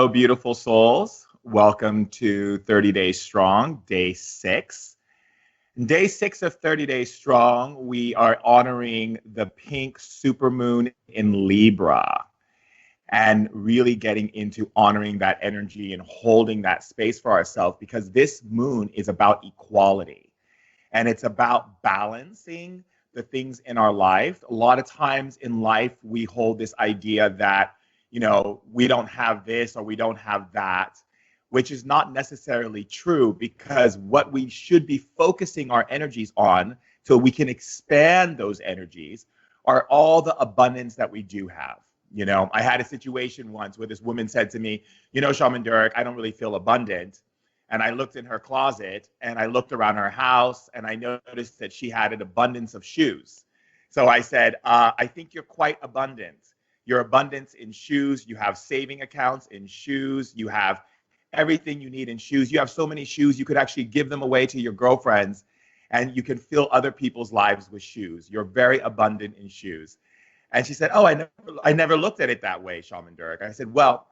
Hello, beautiful souls. Welcome to 30 Days Strong, day 6. Day 6 of 30 Days Strong, we are honoring the pink supermoon in Libra and really getting into honoring that energy and holding that space for ourselves, because this moon is about equality and it's about balancing the things in our life. A lot of times in life, we hold this idea that, we don't have this or we don't have that, which is not necessarily true, because what we should be focusing our energies on so we can expand those energies are all the abundance that we do have. I had a situation once where this woman said to me, Shaman Durek, I don't really feel abundant. And I looked in her closet and I looked around her house and I noticed that she had an abundance of shoes. So I said, I think you're quite abundant. Your abundance in shoes, you have saving accounts in shoes, you have everything you need in shoes. You have so many shoes, you could actually give them away to your girlfriends and you can fill other people's lives with shoes. You're very abundant in shoes. And she said, oh, I never looked at it that way, Shaman Durek. I said, well,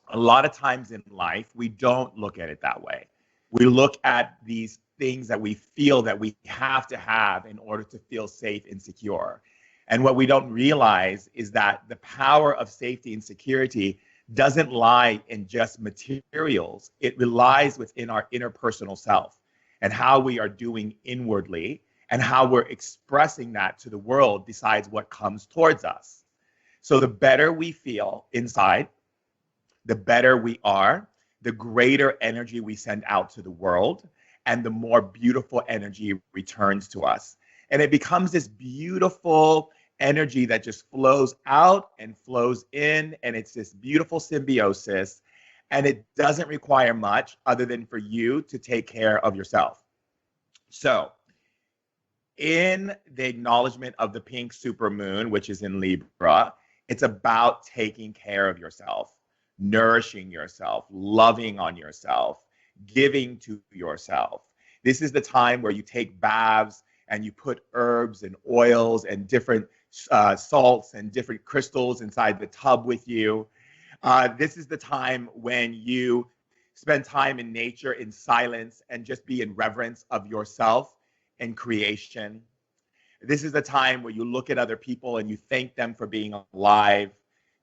a lot of times in life, we don't look at it that way. We look at these things that we feel that we have to have in order to feel safe and secure. And what we don't realize is that the power of safety and security doesn't lie in just materials. It relies within our interpersonal self and how we are doing inwardly, and how we're expressing that to the world decides what comes towards us. So the better we feel inside, the better we are, the greater energy we send out to the world, and the more beautiful energy returns to us. And it becomes this beautiful energy that just flows out and flows in, and it's this beautiful symbiosis. And it doesn't require much other than for you to take care of yourself. So in the acknowledgement of the pink supermoon, which is in Libra, it's about taking care of yourself, nourishing yourself, loving on yourself, giving to yourself. This is the time where you take baths and you put herbs and oils and different salts and different crystals inside the tub with you. This is the time when you spend time in nature, in silence, and just be in reverence of yourself and creation. This is the time where you look at other people and you thank them for being alive.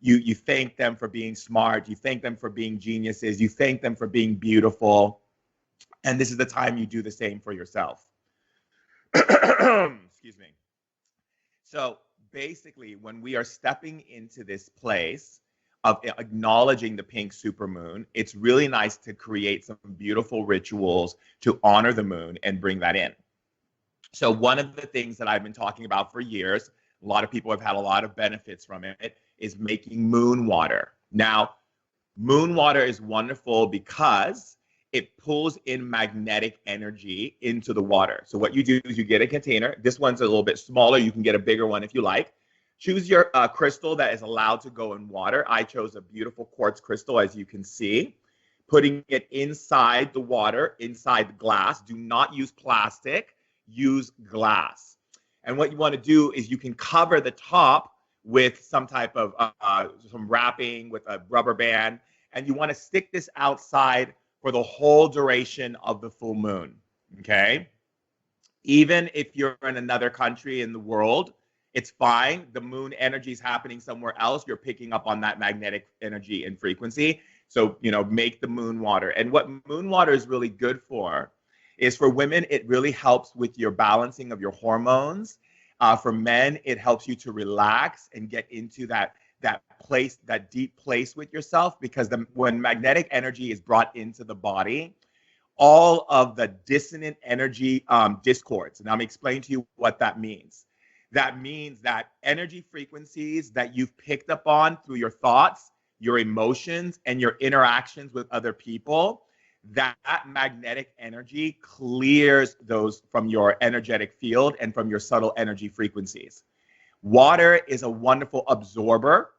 You thank them for being smart. You thank them for being geniuses. You thank them for being beautiful. And this is the time you do the same for yourself. Excuse me. So basically, when we are stepping into this place of acknowledging the pink supermoon, it's really nice to create some beautiful rituals to honor the moon and bring that in. So one of the things that I've been talking about for years, a lot of people have had a lot of benefits from it, is making moon water. Now, moon water is wonderful because it pulls in magnetic energy into the water. So what you do is you get a container. This one's a little bit smaller. You can get a bigger one if you like. Choose your crystal that is allowed to go in water. I chose a beautiful quartz crystal, as you can see. Putting it inside the water, inside the glass. Do not use plastic. Use glass. And what you want to do is you can cover the top with some type of some wrapping with a rubber band, and you want to stick this outside for the whole duration of the full moon. Okay, even if you're in another country in the world, it's fine. The moon energy is happening somewhere else. You're picking up on that magnetic energy and frequency. So make the moon water. And what moon water is really good for is, for women, it really helps with your balancing of your hormones. For men, it helps you to relax and get into that place, that deep place with yourself, because when magnetic energy is brought into the body, all of the dissonant energy discords. And I'm explaining to you what that means. That means that energy frequencies that you've picked up on through your thoughts, your emotions, and your interactions with other people, that magnetic energy clears those from your energetic field and from your subtle energy frequencies. Water is a wonderful absorber.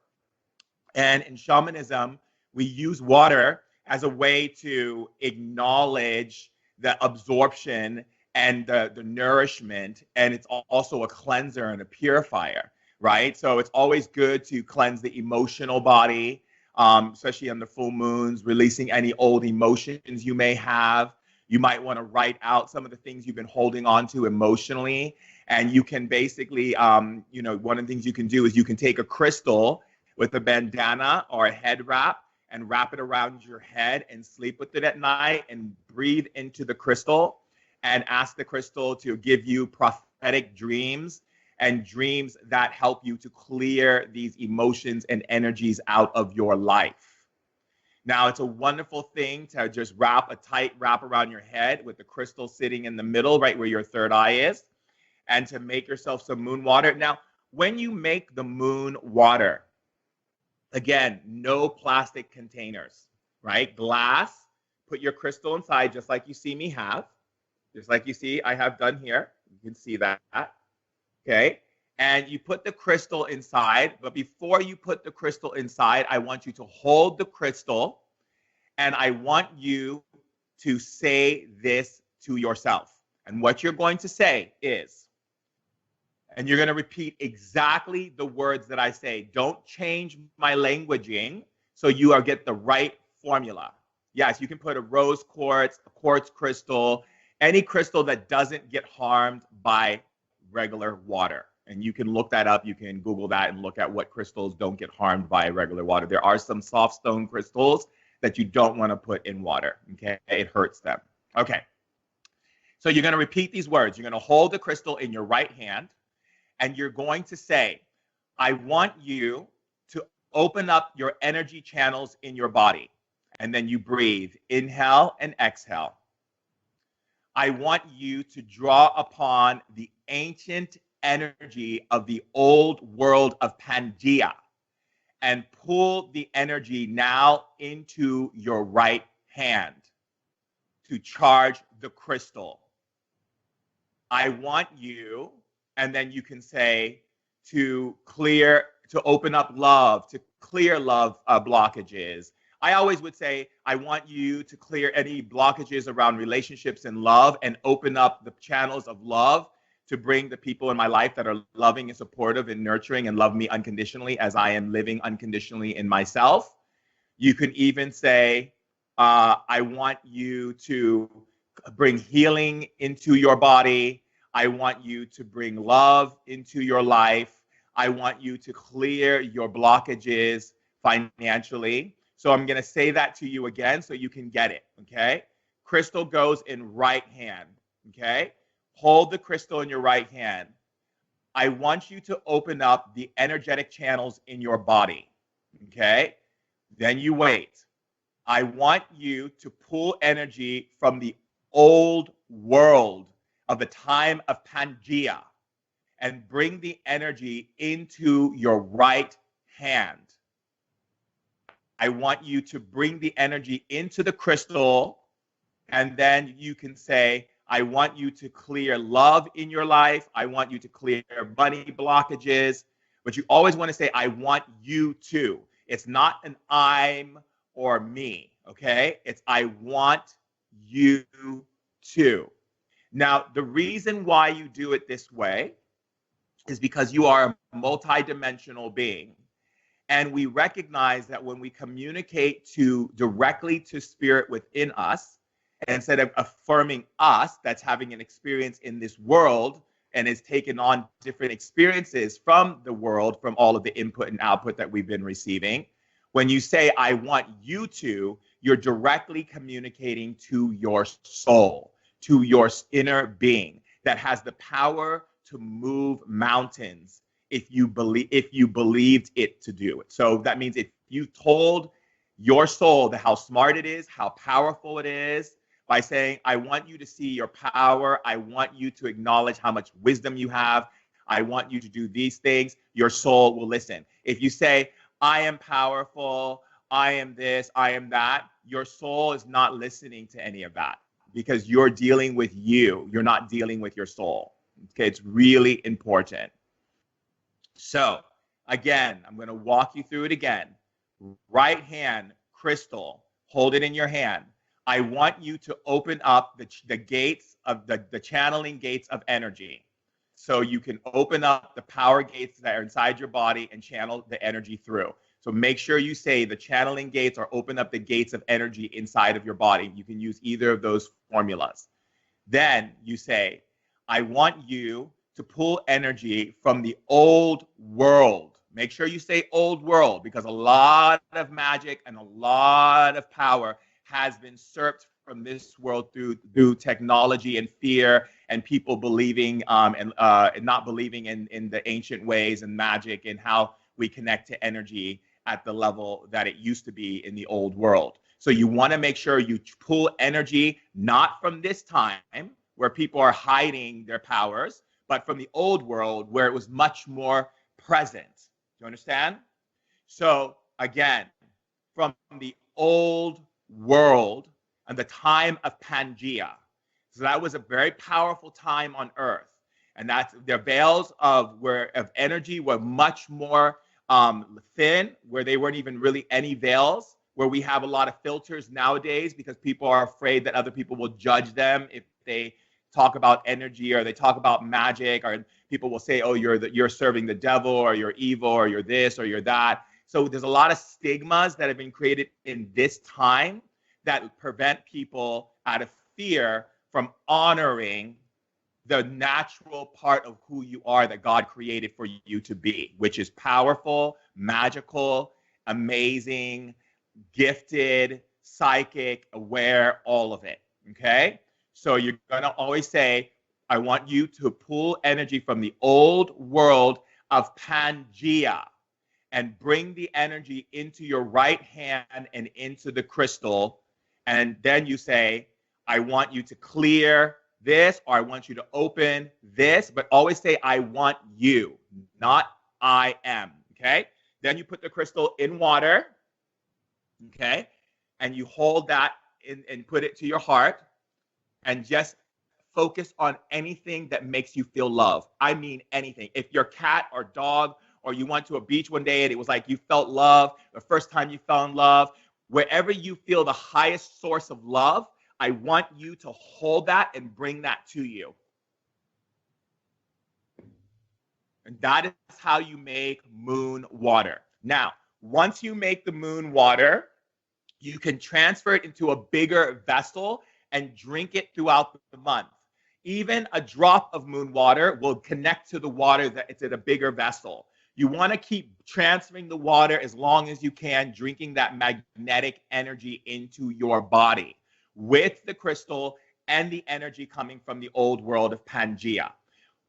And in shamanism, we use water as a way to acknowledge the absorption and the nourishment. And it's also a cleanser and a purifier, right? So it's always good to cleanse the emotional body. especially on the full moons, releasing any old emotions you may have. You might want to write out some of the things you've been holding on to emotionally. And you can basically, one of the things you can do is you can take a crystal with a bandana or a head wrap and wrap it around your head and sleep with it at night and breathe into the crystal and ask the crystal to give you prophetic dreams and dreams that help you to clear these emotions and energies out of your life. Now, it's a wonderful thing to just wrap a tight wrap around your head with the crystal sitting in the middle, right where your third eye is, and to make yourself some moon water. Now, when you make the moon water, again, no plastic containers, right? Glass, put your crystal inside just like you see me have, just like you see I have done here. You can see that, okay? And you put the crystal inside, but before you put the crystal inside, I want you to hold the crystal and I want you to say this to yourself. And what you're going to say is, and you're going to repeat exactly the words that I say. Don't change my languaging so you get the right formula. Yes, you can put a rose quartz, a quartz crystal, any crystal that doesn't get harmed by regular water. And you can look that up. You can Google that and look at what crystals don't get harmed by regular water. There are some soft stone crystals that you don't want to put in water. Okay, it hurts them. Okay, so you're going to repeat these words. You're going to hold the crystal in your right hand and you're going to say, I want you to open up your energy channels in your body. And then you breathe, inhale and exhale. I want you to draw upon the ancient energy of the old world of Pangea and pull the energy now into your right hand to charge the crystal. I want you, and then you can say, to open up love, to clear love blockages. I always would say, I want you to clear any blockages around relationships and love and open up the channels of love to bring the people in my life that are loving and supportive and nurturing and love me unconditionally as I am living unconditionally in myself. You can even say, I want you to bring healing into your body. I want you to bring love into your life. I want you to clear your blockages financially. So I'm going to say that to you again so you can get it, okay? Crystal goes in right hand, okay? Hold the crystal in your right hand. I want you to open up the energetic channels in your body, okay? Then you wait. I want you to pull energy from the old world of the time of Pangea and bring the energy into your right hand. I want you to bring the energy into the crystal, and then you can say, I want you to clear love in your life. I want you to clear money blockages. But you always want to say, I want you to. It's not an I'm or me, okay? It's I want you to. Now, the reason why you do it this way is because you are a multidimensional being. And we recognize that when we communicate directly to spirit within us, instead of affirming us that's having an experience in this world and is taking on different experiences from the world, from all of the input and output that we've been receiving, when you say, I want you to, you're directly communicating to your soul, to your inner being that has the power to move mountains if you believed it to do it. So that means if you told your soul how smart it is, how powerful it is, by saying, I want you to see your power, I want you to acknowledge how much wisdom you have, I want you to do these things, your soul will listen. If you say, I am powerful, I am this, I am that, your soul is not listening to any of that because you're dealing with you. You're not dealing with your soul. Okay, it's really important. So again, I'm going to walk you through it again. Right hand, crystal, hold it in your hand. I want you to open up the gates of the channeling gates of energy. So you can open up the power gates that are inside your body and channel the energy through. So make sure you say the channeling gates or open up the gates of energy inside of your body. You can use either of those formulas. Then you say, I want you to pull energy from the old world. Make sure you say old world, because a lot of magic and a lot of power has been usurped from this world through technology and fear and people believing and not believing in the ancient ways and magic and how we connect to energy at the level that it used to be in the old world. So you want to make sure you pull energy not from this time where people are hiding their powers, but from the old world where it was much more present. Do you understand? So again, from the old world and the time of Pangea. So that was a very powerful time on Earth. And that's the veils of energy were much more thin, where they weren't even really any veils, where we have a lot of filters nowadays because people are afraid that other people will judge them if they talk about energy or they talk about magic, or people will say, oh, you're serving the devil, or you're evil, or you're this, or you're that. So there's a lot of stigmas that have been created in this time that prevent people out of fear from honoring the natural part of who you are that God created for you to be, which is powerful, magical, amazing, gifted, psychic, aware, all of it. Okay? So you're going to always say, I want you to pull energy from the old world of Pangea and bring the energy into your right hand and into the crystal. And then you say, I want you to clear this, or I want you to open this, but always say, I want you, not I am. Okay? Then you put the crystal in water. Okay? And you hold that in and put it to your heart and just focus on anything that makes you feel love. I mean anything. If your cat or dog, or you went to a beach one day and it was like you felt love, the first time you fell in love, wherever you feel the highest source of love, I want you to hold that and bring that to you. And that is how you make moon water. Now, once you make the moon water, you can transfer it into a bigger vessel and drink it throughout the month. Even a drop of moon water will connect to the water that it's in a bigger vessel. You want to keep transferring the water as long as you can, drinking that magnetic energy into your body with the crystal and the energy coming from the old world of Pangea.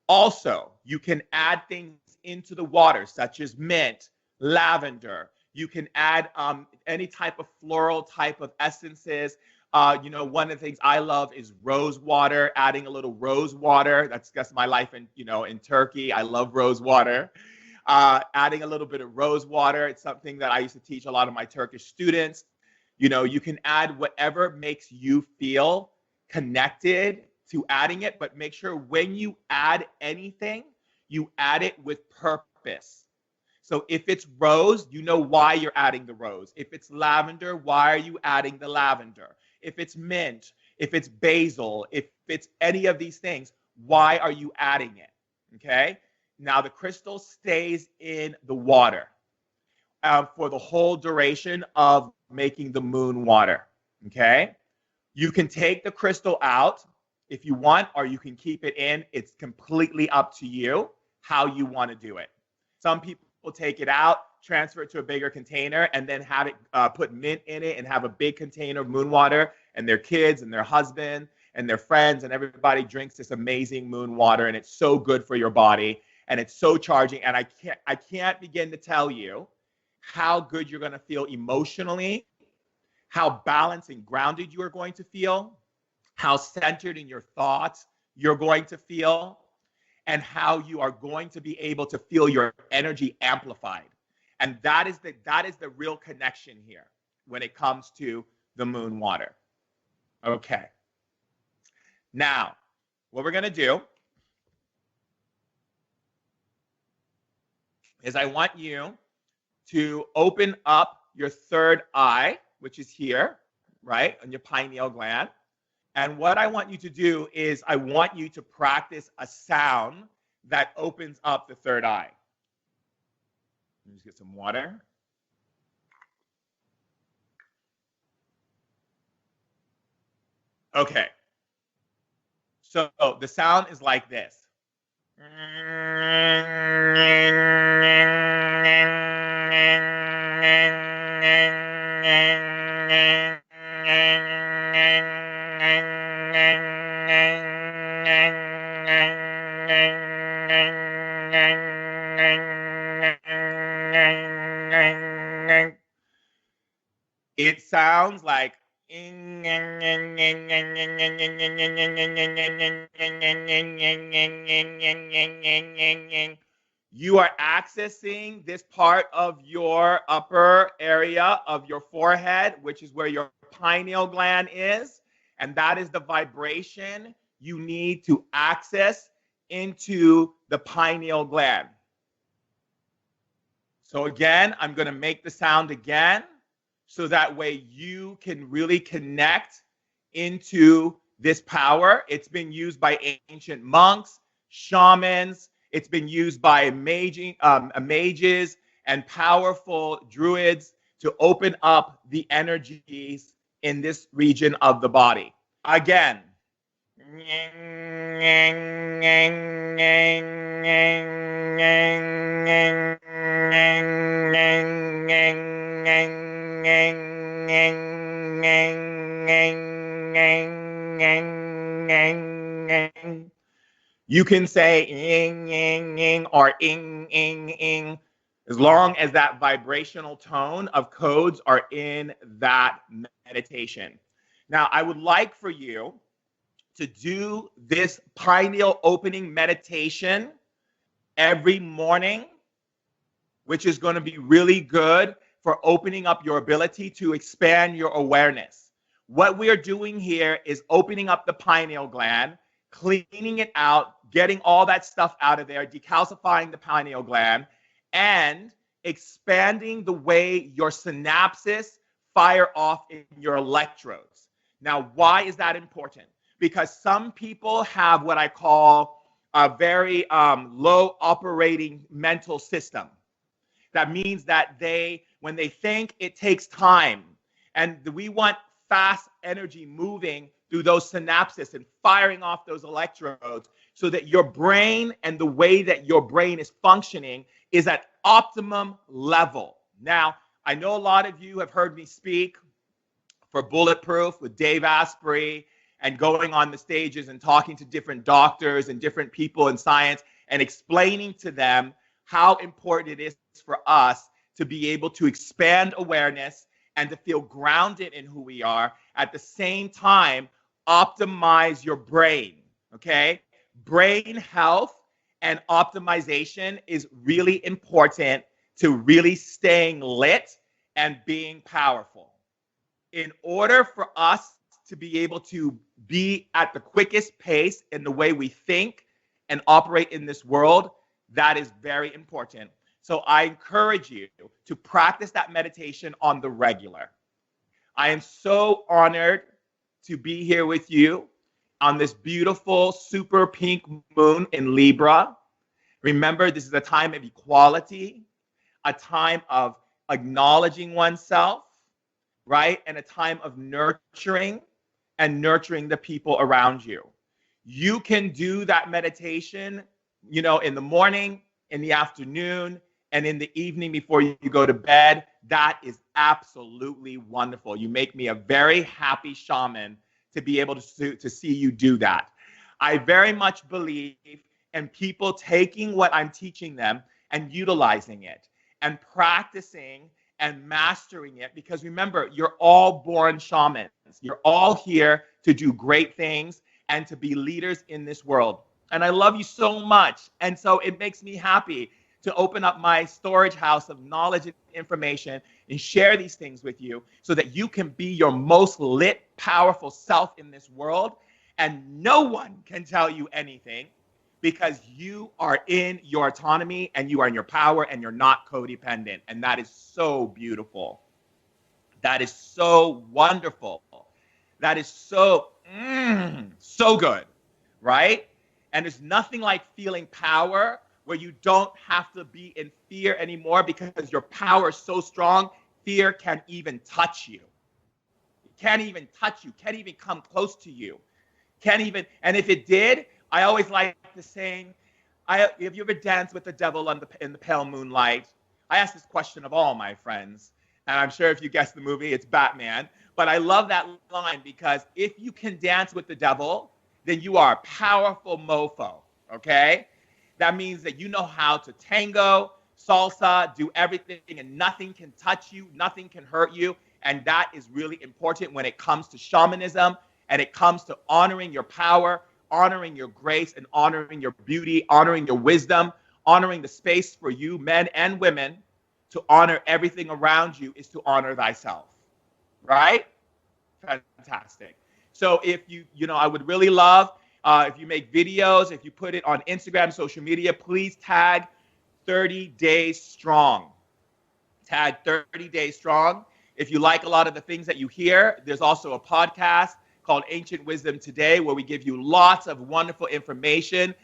Also, you can add things into the water, such as mint, lavender. You can add any type of floral type of essences. One of the things I love is rose water, adding a little rose water. That's my life in Turkey. I love rose water. Adding a little bit of rose water. It's something that I used to teach a lot of my Turkish students. You can add whatever makes you feel connected to adding it, but make sure when you add anything, you add it with purpose. So if it's rose, you know why you're adding the rose. If it's lavender, why are you adding the lavender? If it's mint, if it's basil, if it's any of these things, why are you adding it? Okay? Now the crystal stays in the water for the whole duration of making the moon water. Okay? You can take the crystal out if you want, or you can keep it in. It's completely up to you how you want to do it. Some people take it out, transfer it to a bigger container, and then have it put mint in it and have a big container of moon water, and their kids and their husband and their friends and everybody drinks this amazing moon water, and it's so good for your body, and it's so charging. And I can't begin to tell you how good you're going to feel emotionally, how balanced and grounded you are going to feel, how centered in your thoughts you're going to feel, and how you are going to be able to feel your energy amplified. And that is the real connection here when it comes to the moon water. Okay. Now, what we're going to do is I want you to open up your third eye, which is here, right, on your pineal gland. And what I want you to do is I want you to practice a sound that opens up the third eye. Let me just get some water. Okay. So the sound is like this. It sounds like you are accessing this part of your upper area of your forehead, which is where your pineal gland is. And that is the vibration you need to access into the pineal gland. So again, I'm going to make the sound again, so that way you can really connect into this power. It's been used by ancient monks, shamans. It's been used by mages and powerful druids to open up the energies in this region of the body. Again. You can say ing, ing, ing, or ing, ing, ing, as long as that vibrational tone of codes are in that meditation. Now, I would like for you to do this pineal opening meditation every morning, which is going to be really good for opening up your ability to expand your awareness. What we are doing here is opening up the pineal gland, cleaning it out, getting all that stuff out of there, decalcifying the pineal gland, and expanding the way your synapses fire off in your electrodes. Now, why is that important? Because some people have what I call a very low operating mental system. That means that when they think, it takes time. And we want fast energy moving through those synapses and firing off those electrodes so that your brain and the way that your brain is functioning is at optimum level. Now, I know a lot of you have heard me speak for Bulletproof with Dave Asprey and going on the stages and talking to different doctors and different people in science and explaining to them how important it is for us to be able to expand awareness and to feel grounded in who we are. At the same time, optimize your brain, okay? Brain health and optimization is really important to really staying lit and being powerful. In order for us to be able to be at the quickest pace in the way we think and operate in this world, that is very important. So I encourage you to practice that meditation on the regular. I am so honored to be here with you on this beautiful super pink moon in Libra. Remember, this is a time of equality, a time of acknowledging oneself, right? And a time of nurturing and nurturing the people around you. You can do that meditation, in the morning, in the afternoon, and in the evening before you go to bed. That is absolutely wonderful. You make me a very happy shaman to be able to see you do that. I very much believe in people taking what I'm teaching them and utilizing it and practicing and mastering it, because remember, you're all born shamans. You're all here to do great things and to be leaders in this world. And I love you so much. And so it makes me happy to open up my storage house of knowledge and information and share these things with you so that you can be your most lit, powerful self in this world. And no one can tell you anything, because you are in your autonomy and you are in your power and you're not codependent. And that is so beautiful. That is so wonderful. That is so good, right? And there's nothing like feeling power where you don't have to be in fear anymore, because your power is so strong, fear can't even touch you. can't even touch you, can't even come close to you, can't even, and if it did, I always like the saying, have you ever danced with the devil in the pale moonlight? I ask this question of all my friends, and I'm sure if you guess the movie, it's Batman. But I love that line because if you can dance with the devil, then you are a powerful mofo, okay? That means that you know how to tango, salsa, do everything, and nothing can touch you, nothing can hurt you. And that is really important when it comes to shamanism and it comes to honoring your power, honoring your grace, and honoring your beauty, honoring your wisdom, honoring the space for you, men and women, to honor everything around you is to honor thyself, right? Fantastic. So if I would really love if you make videos, if you put it on Instagram, social media, please tag 30 Days Strong. Tag 30 Days Strong. If you like a lot of the things that you hear, there's also a podcast called Ancient Wisdom Today, where we give you lots of wonderful information.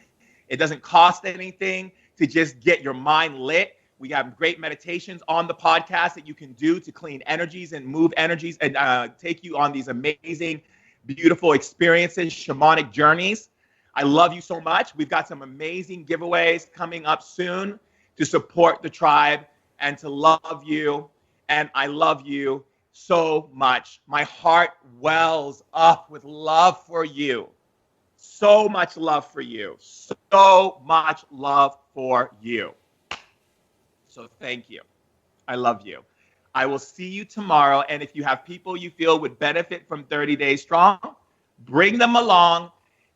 It doesn't cost anything to just get your mind lit. We have great meditations on the podcast that you can do to clean energies and move energies and take you on these amazing, beautiful experiences, shamanic journeys. I love you so much. We've got some amazing giveaways coming up soon to support the tribe and to love you. And I love you so much. My heart wells up with love for you. So much love for you. So much love for you. So thank you. I love you. I will see you tomorrow. And if you have people you feel would benefit from 30 Days Strong, bring them along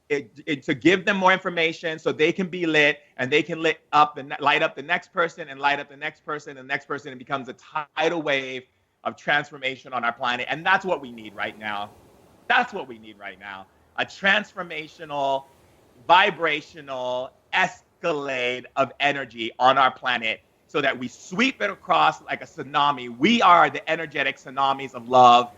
to give them more information so they can be lit and they can light up the next person and light up the next person and the next person. It becomes a tidal wave of transformation on our planet. And that's what we need right now. That's what we need right now. A transformational, vibrational escalade of energy on our planet so that we sweep it across like a tsunami. We are the energetic tsunamis of love,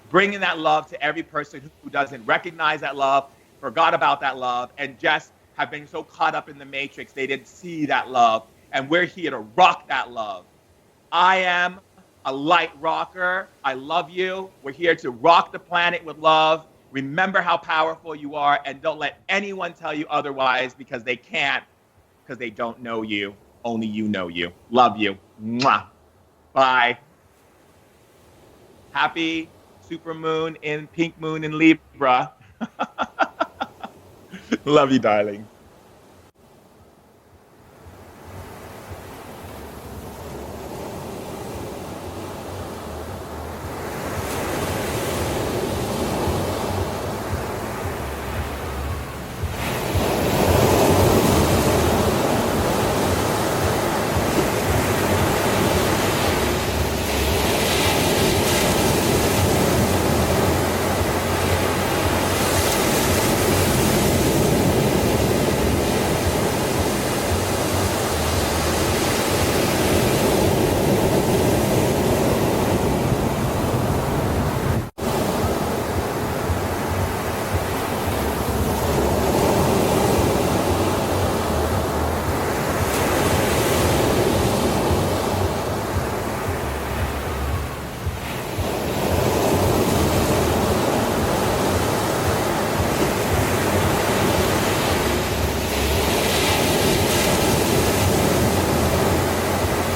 bringing that love to every person who doesn't recognize that love, forgot about that love, and just have been so caught up in the matrix they didn't see that love. And we're here to rock that love. I am a light rocker. I love you. We're here to rock the planet with love. Remember how powerful you are, and don't let anyone tell you otherwise, because they can't, because they don't know you. Only you know you. Love you. Mwah. Bye. Happy super moon in pink moon in Libra. Love you, darling.